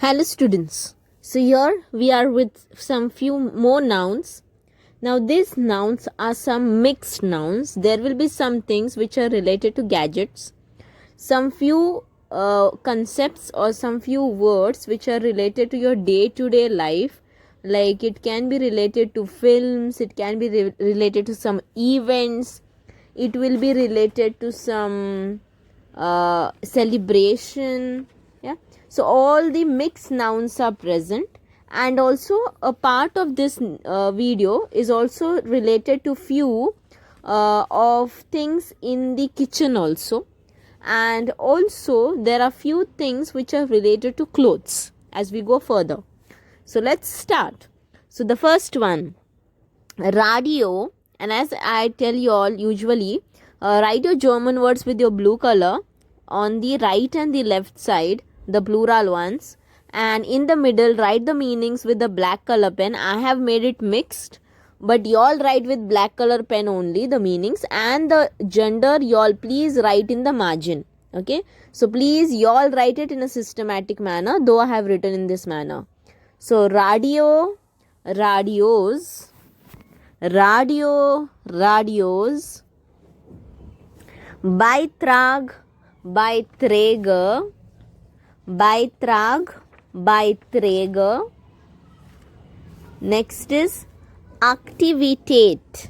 Hello students. So here we are with some few more nouns. Now these nouns are some mixed nouns. There will be some things which are related to gadgets, some few concepts or some few words which are related to your day-to-day life. Like it can be related to films, it can be related to some events, it will be related to some celebration. Yeah, so all the mixed nouns are present, and also a part of this video is also related to few of things in the kitchen also, and also there are few things which are related to clothes as we go further. So let's start. So the first one, radio. And as I tell you all, usually write your German words with your blue color on the right and the left side, the plural ones, and in the middle write the meanings with the black color pen. I have made it mixed, but you all write with black color pen only the meanings, and the gender you all please write in the margin. Okay, so please you all write it in a systematic manner, though I have written in this manner. So radio, radios, radio, radios, Beitrag, Beiträge, Beitrag, Beiträge. Next is Aktivität,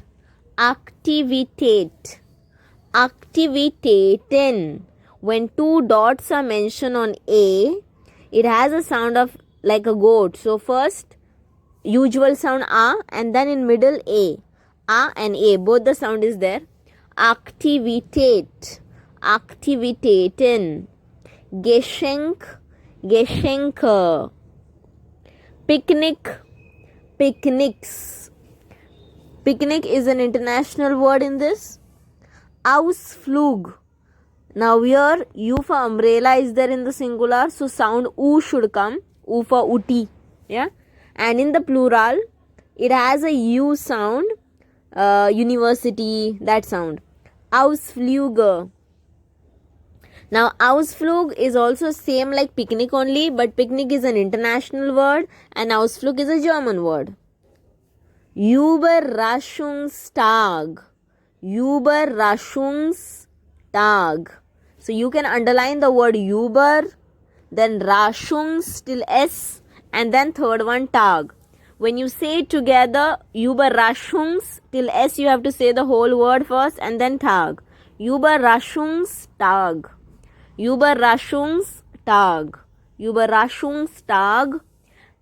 Aktivität, Aktivitäten. When two dots are mentioned on A, it has a sound of like a goat. So first usual sound A, and then in middle A and A, both the sound is there. Aktivität, Aktivitäten. Geschenk, Geschenke. Picnic, picnics. Picnic is an international word in this. Ausflug. Now here U for umbrella is there in the singular, so sound U should come. U for Uti. Yeah. And in the plural, it has a U sound, university, that sound. Ausflüge. Now, Ausflug is also same like picnic only, but picnic is an international word and Ausflug is a German word. Überraschungstag. Überraschungstag. So, you can underline the word Über, then Raschungs till S, and then third one Tag. When you say it together, Überraschungs till S, you have to say the whole word first and then Tag. Überraschungstag. Überraschungstag. Überraschungstag.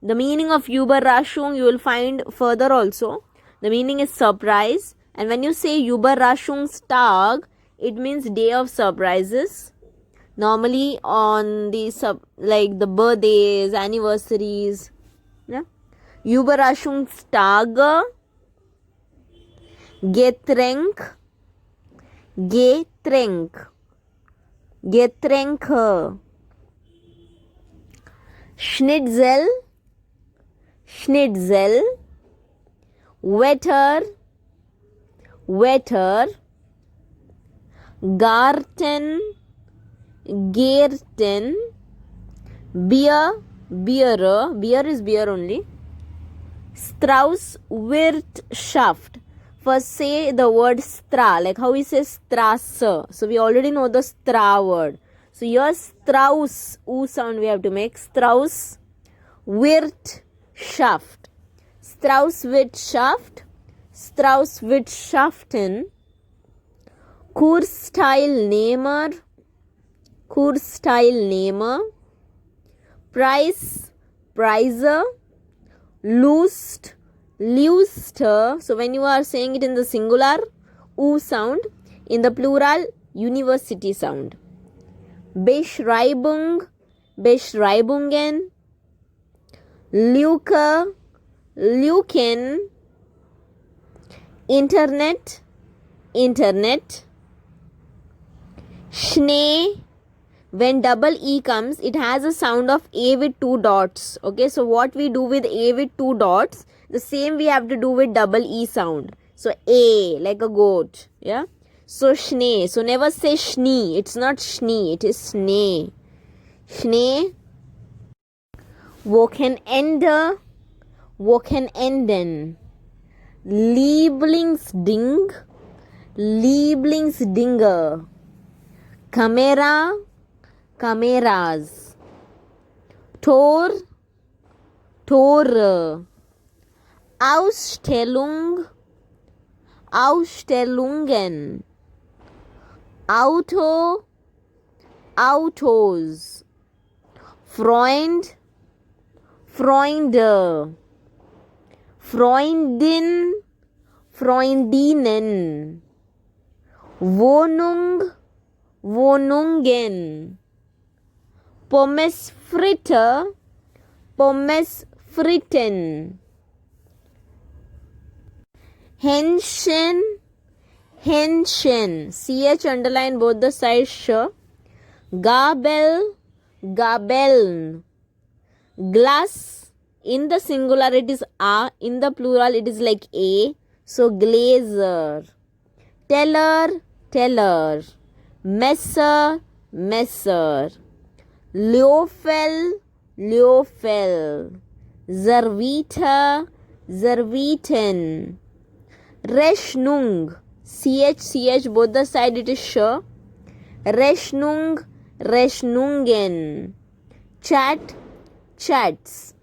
The meaning of Überraschung you will find further also. The meaning is surprise. And when you say Überraschungstag, it means day of surprises. Normally on the like the birthdays, anniversaries. Yeah. Überraschungstage. Getränk. Getränk. Getränke. Schnitzel. Schnitzel. Wetter. Wetter. Garten. Gärten. Beer. Beer. Beer is beer only. Strauss Wirtschaft. First say the word stra, like how we say Strasse. So we already know the stra word. So here Strauss, U sound we have to make. Strauss Wirtschaft. Strauss Wirtschaft. Strauss Wirtschaften. Kursteilnehmer. Kursteilnehmer. Preis. Preiser. Lust. Luster. So when you are saying it in the singular, U sound. In the plural, university sound. Beschreibung. Beschreibungen. Lücke. Lücken. Internet. Internet. Schnee. When double E comes, it has a sound of A with two dots. Okay, so what we do with A with two dots, the same we have to do with double E sound. So A, like a goat. Yeah. So Schnee. So never say Schnee. It's not Schnee. It is Schnee. Schnee. Wochenende, Wochenenden. Lieblingsding, Lieblingsdinge. Kamera, Kameras. Tor, Tore. Ausstellung, Ausstellungen. Auto, Autos. Freund, Freunde. Freundin, Freundinnen. Wohnung, Wohnungen. Pommes frites, Pommes fritten. Hähnchen, Hähnchen. CH underline both the sides. Sh. Gabel, Gabeln. Glass, in the singular it is a, in the plural it is like a. So glazer. Teller, teller. Messer, messer. Löffel, Löffel. Serviette, Servietten. Rechnung, CH both the side it is sh. Rechnung, Rechnungen. Chat, chats.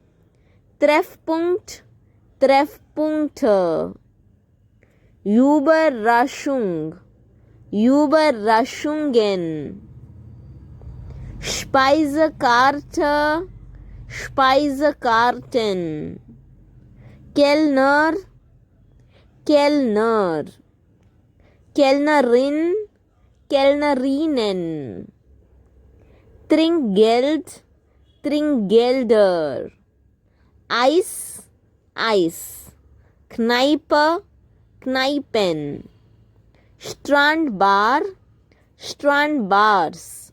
Treffpunkt, Treffpunkte. Überraschung, Überraschungen. Speisekarte, Speisekarten. Kellner, Kellner. Kellnerin, Kellnerinnen. Trinkgeld, Trinkgelder. Eis, Eis. Kneipe, Kneipen. Strandbar, Strandbars.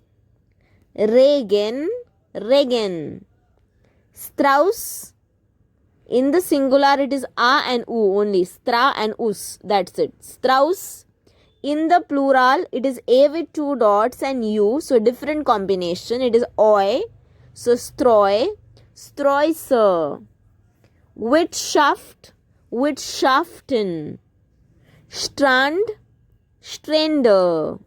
Regen, Regen. Strauss, in the singular it is a and u only. Stra and us, that's it. Strauss. In the plural it is a with two dots and u, so different combination. It is oi, so streu, Streusser. Wirtschaft, Wirtschaften. Strand, Strände.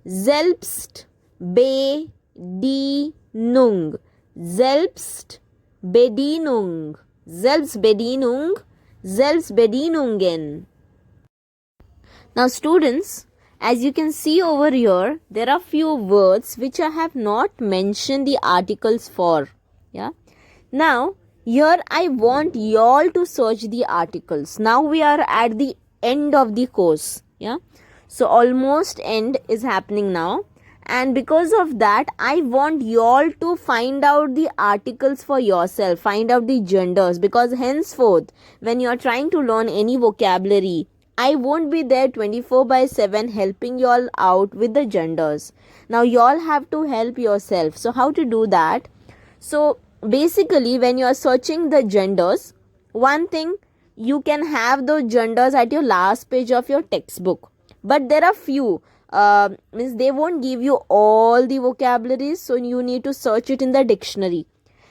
Selbstbedienung, Selbstbedienung, Selbstbedienung, Selbstbedienungen. Now students, as you can see over here, there are few words which I have not mentioned the articles for. Yeah. Now, here I want you all to search the articles. Now we are at the end of the course. Yeah. So almost end is happening now. And because of that, I want you all to find out the articles for yourself. Find out the genders. Because henceforth, when you are trying to learn any vocabulary, I won't be there 24/7 helping you all out with the genders. Now you all have to help yourself. So how to do that? So basically when you are searching the genders, one thing, you can have those genders at your last page of your textbook. But there are few, means they won't give you all the vocabularies, so you need to search it in the dictionary.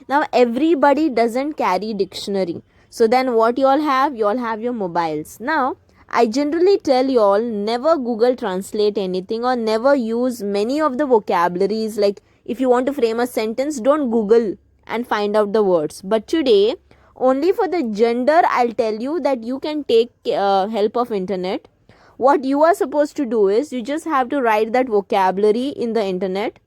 Now everybody doesn't carry dictionary. So then what you all have? You all have your mobiles. Now I generally tell you all, never Google translate anything or never use many of the vocabularies. Like if you want to frame a sentence, don't Google and find out the words. But today, only for the gender, I'll tell you that you can take help of internet. What you are supposed to do is, you just have to write that vocabulary in the internet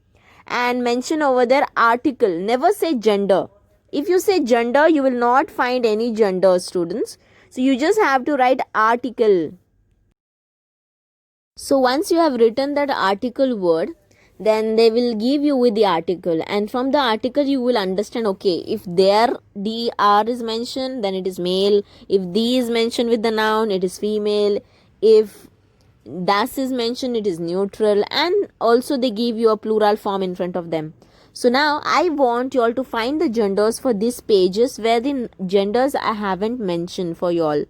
and mention over there article. Never say gender. If you say gender, you will not find any gender, students. So you just have to write article. So once you have written that article word, then they will give you with the article, and from the article you will understand, okay, if there dr is mentioned, then it is male. If the is mentioned with the noun, it is female. If das is mentioned, it is neutral. And also they give you a plural form in front of them. So now I want you all to find the genders for these pages where the genders I haven't mentioned for you all.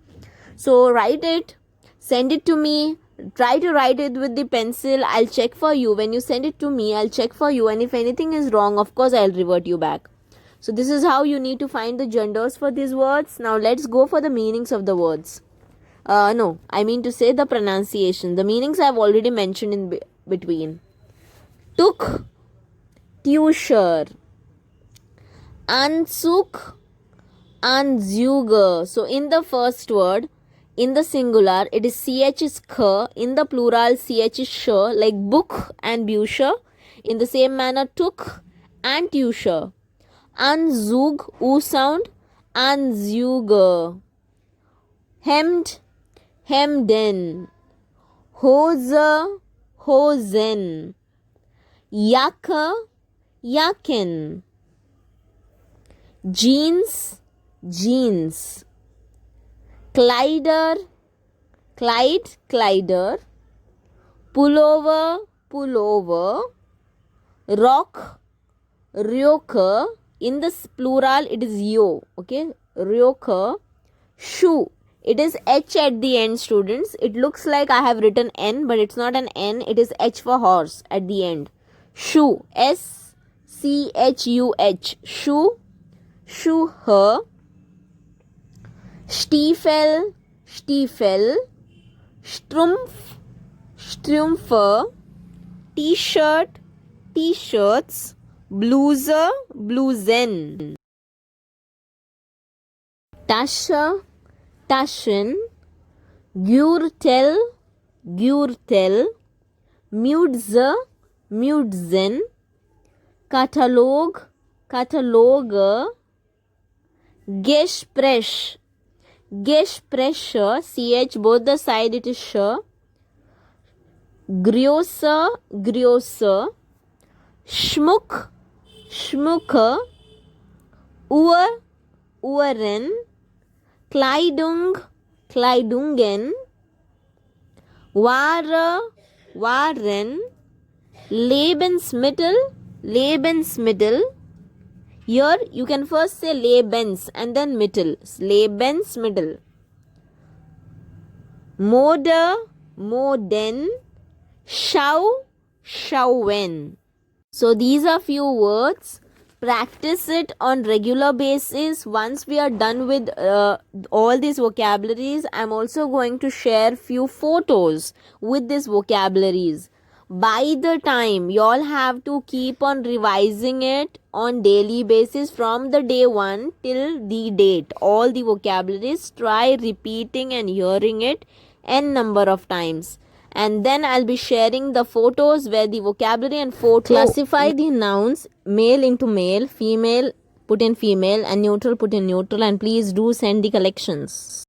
So write it, send it to me. Try to write it with the pencil. I'll check for you. When you send it to me, I'll check for you. And if anything is wrong, of course, I'll revert you back. So this is how you need to find the genders for these words. Now let's go for the meanings of the words. No, I mean to say the pronunciation. The meanings I have already mentioned in between. Tuk, Tusher, Ansuk, Anzuger. So in the first word, in the singular, it is ch is k. In the plural, ch is sh, like book and busher. In the same manner, tuk and tusher. Anzug, u sound, Anzuger. Hemd, hemden. Hose, hosen. Yaka, yakin. Jeans, jeans. Kleider, Clyde, Kleider. Pullover, pullover. Rock, ryoke. In the plural, it is yo. Okay, ryoke. Shoe. It is H at the end, students. It looks like I have written N, but it's not an N. It is H for horse at the end. Shoe. S-C-H-U-H. Shoe. Shoe, her. Stiefel, Stiefel. Strumpf, Strumpfer. T-shirt, T-shirts. Bluser, Blusen. Tasche, Taschen. Gürtel, Gürtel. Mütze, Mützen. Katalog, Kataloge. Gespräch, Gespräche, ch, both the side it is sh. Größe, Größe. Schmuck, Schmucke. Uhr, Uhren. Kleidung, Kleidungen. Ware, Waren. Lebensmittel, Lebensmittel. Here you can first say Lebens and then Mittel. Lebensmittel. Mode, Moden. Schau, Schauen. So these are few words. Practice it on regular basis. Once we are done with all these vocabularies, I'm also going to share few photos with these vocabularies. By the time, you all have to keep on revising it on daily basis from the day 1 till the date. All the vocabularies, try repeating and hearing it n number of times. And then I'll be sharing the photos where the vocabulary and photo classify the nouns male into male, female put in female, and neutral put in neutral. And please do send the collections.